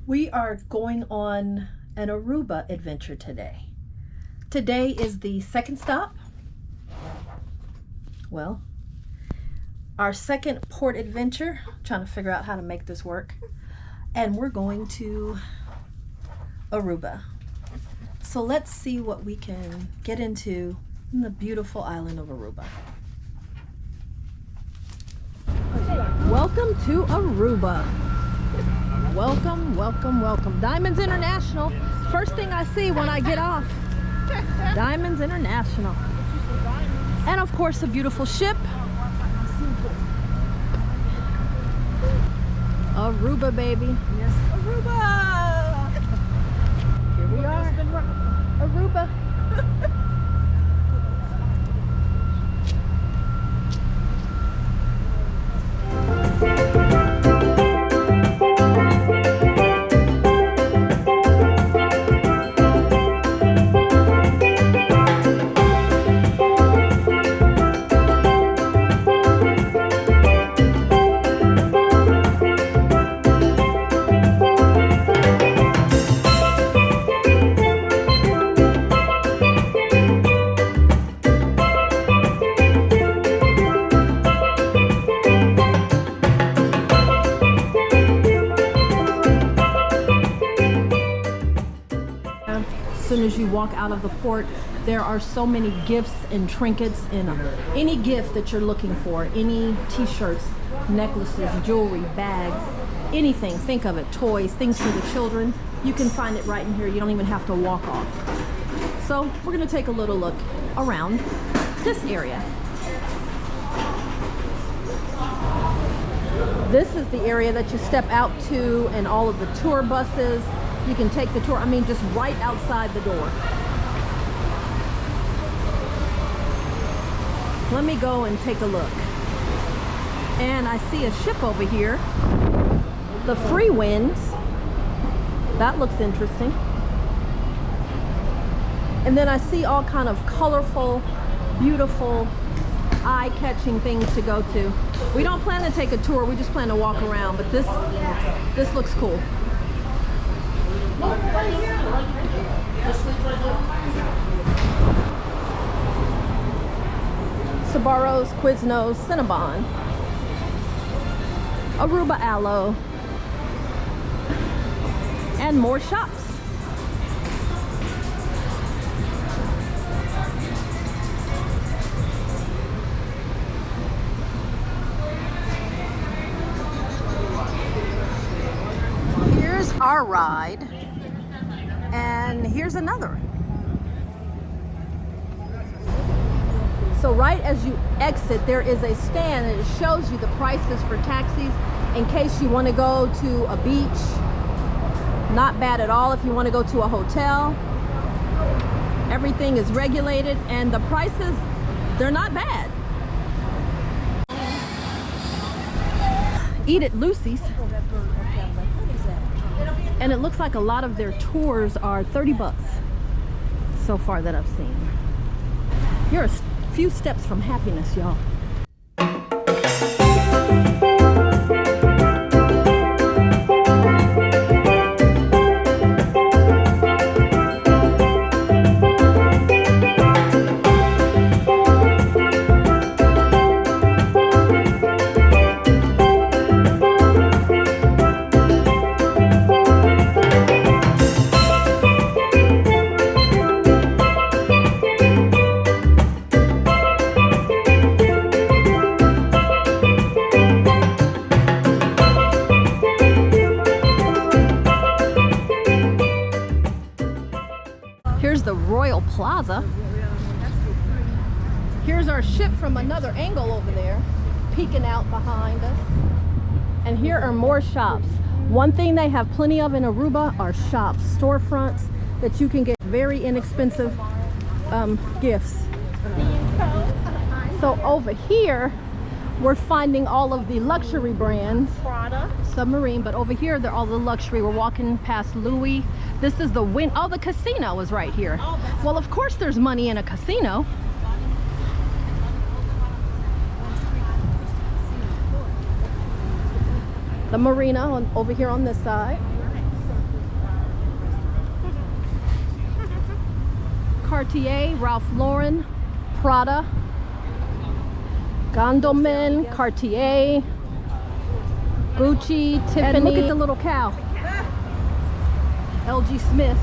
We are going on an Aruba adventure today. Today is the second stop. Well, our second port adventure. Trying to figure out how to make this work. And we're going to Aruba. So let's see what we can get into in the beautiful island of Aruba. Welcome to Aruba. Welcome, welcome, welcome. Diamonds International. First thing I see when I get off. Diamonds International. And of course a beautiful ship. Aruba, baby. Yes, Aruba! Here we are. Aruba. As soon as you walk out of the port, there are so many gifts and trinkets and any gift that you're looking for, any t-shirts, necklaces, jewelry, bags, anything, think of it, toys, things for the children, you can find it right in here. You don't even have to walk off. So we're going to take a little look around this area. This is the area that you step out to, and all of the tour buses. You can take the tour, I mean, just right outside the door. Let me go and take a look. And I see a ship over here. The Free Winds. That looks interesting. And then I see all kind of colorful, beautiful, eye-catching things to go to. We don't plan to take a tour, we just plan to walk around, but this looks cool. Sabaros, Quiznos, Cinnabon, Aruba Aloe, and more shops. Here's our ride. And here's another. So right as you exit, there is a stand and it shows you the prices for taxis in case you want to go to a beach. Not bad at all if you want to go to a hotel. Everything is regulated and the prices, they're not bad. Eat at Lucy's. And it looks like a lot of their tours are 30 bucks so far that I've seen. You're a few steps from happiness, y'all. Here's the Royal Plaza. Here's our ship from another angle over there, peeking out behind us. And here are more shops. One thing they have plenty of in Aruba are shops, storefronts that you can get very inexpensive gifts. So over here, we're finding all of the luxury brands. Prada. Submarine, but over here, they're all the luxury. We're walking past Louis. This is the oh, the casino is right here. Well, of course there's money in a casino. The marina over here on this side. Cartier, Ralph Lauren, Prada, Gondelman, Cartier, Gucci, Tiffany. And look at the little cow. LG Smith.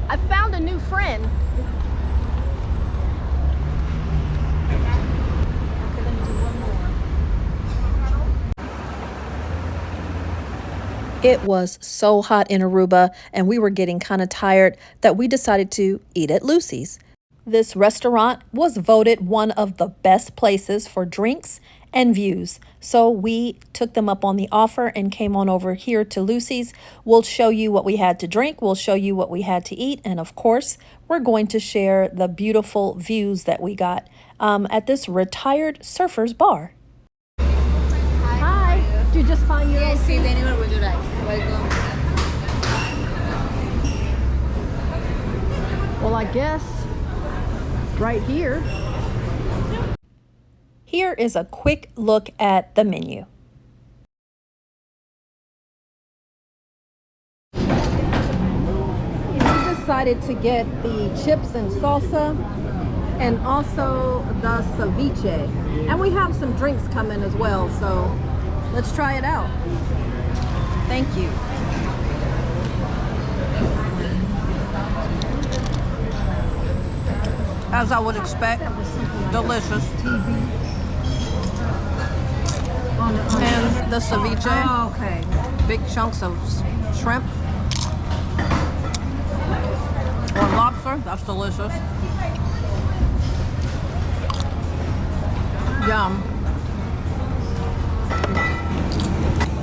I found a new friend. It was so hot in Aruba and we were getting kind of tired that we decided to eat at Lucy's. This restaurant was voted one of the best places for drinks and views. So we took them up on the offer and came on over here to Lucy's. We'll show you what we had to drink. We'll show you what we had to eat. And of course, we're going to share the beautiful views that we got at this retired surfers bar. Hi. Did you just find your Yes, see, anywhere would you like? Welcome. Well, I guess right here. Here is a quick look at the menu. We decided to get the chips and salsa and also the ceviche. And we have some drinks coming as well, so let's try it out. Thank you. As I would expect, delicious. And the ceviche, Oh, okay. big chunks of shrimp or lobster, that's delicious. Yum.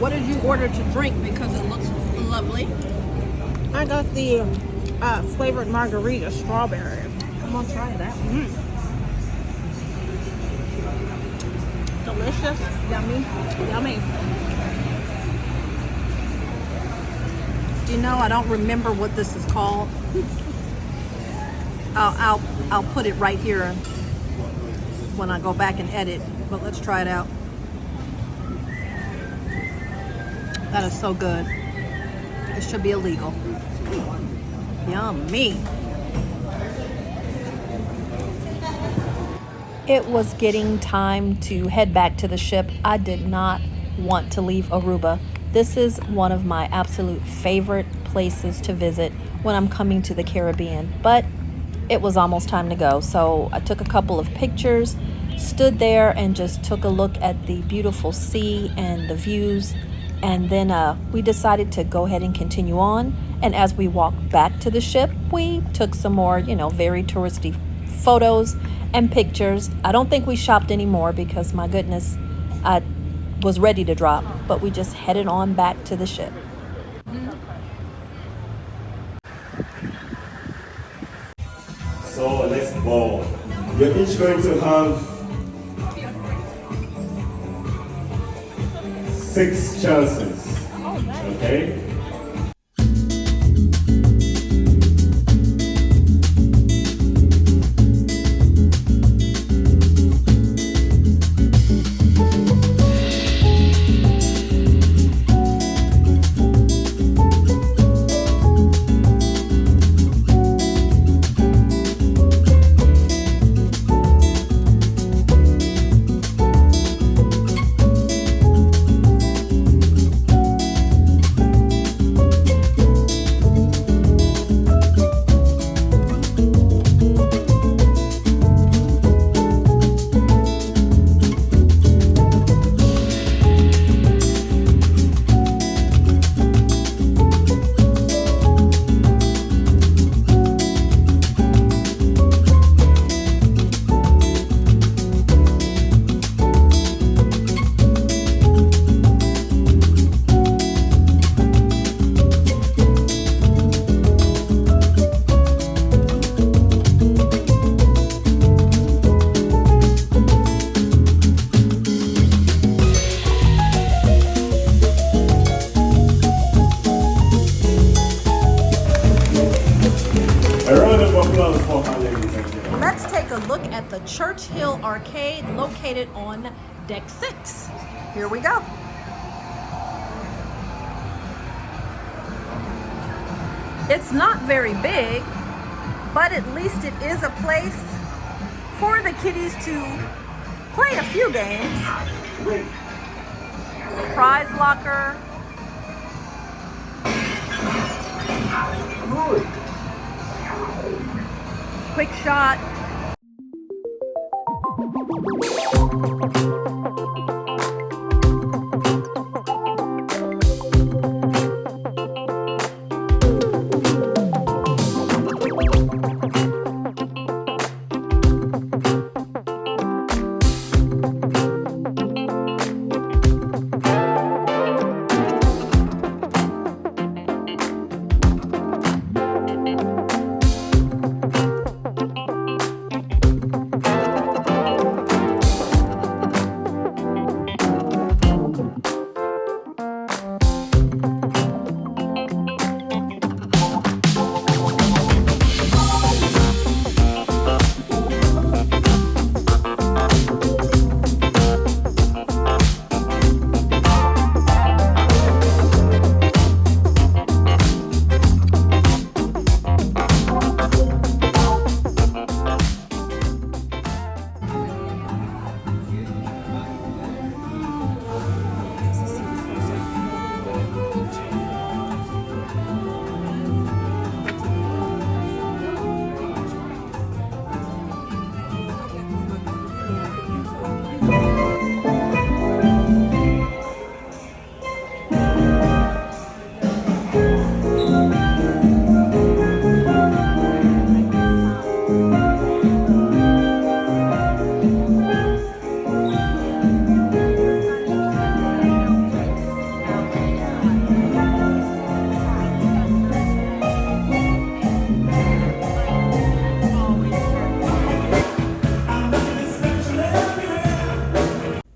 What did you order to drink because it looks lovely? I got the flavored margarita, strawberry. I'm gonna try that. Delicious. Yummy. Yummy. Do you know, I don't remember what this is called. I'll put it right here when I go back and edit, but let's try it out. That is so good. It should be illegal. Yummy. It was getting time to head back to the ship. I did not want to leave Aruba. This is one of my absolute favorite places to visit when I'm coming to the Caribbean, but it was almost time to go. So I took a couple of pictures, stood there and just took a look at the beautiful sea and the views. And then we decided to go ahead and continue on. And as we walked back to the ship, we took some more, very touristy photos and pictures. I don't think we shopped anymore because, my goodness, I was ready to drop. But we just headed on back to the ship. So let's go. You're each going to have 6 chances. Okay? Let's take a look at the Churchill Arcade located on Deck 6. Here we go. It's not very big, but at least it is a place for the kiddies to play a few games. Prize locker. Quick shot.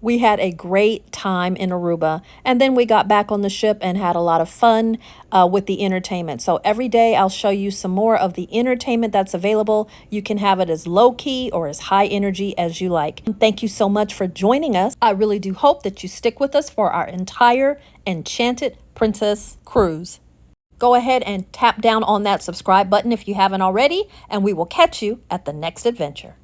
We had a great time in Aruba, and then we got back on the ship and had a lot of fun with the entertainment. So every day I'll show you some more of the entertainment that's available. You can have it as low key or as high energy as you like. Thank you so much for joining us. I really do hope that you stick with us for our entire Enchanted Princess cruise. Go ahead and tap down on that subscribe button if you haven't already, and we will catch you at the next adventure.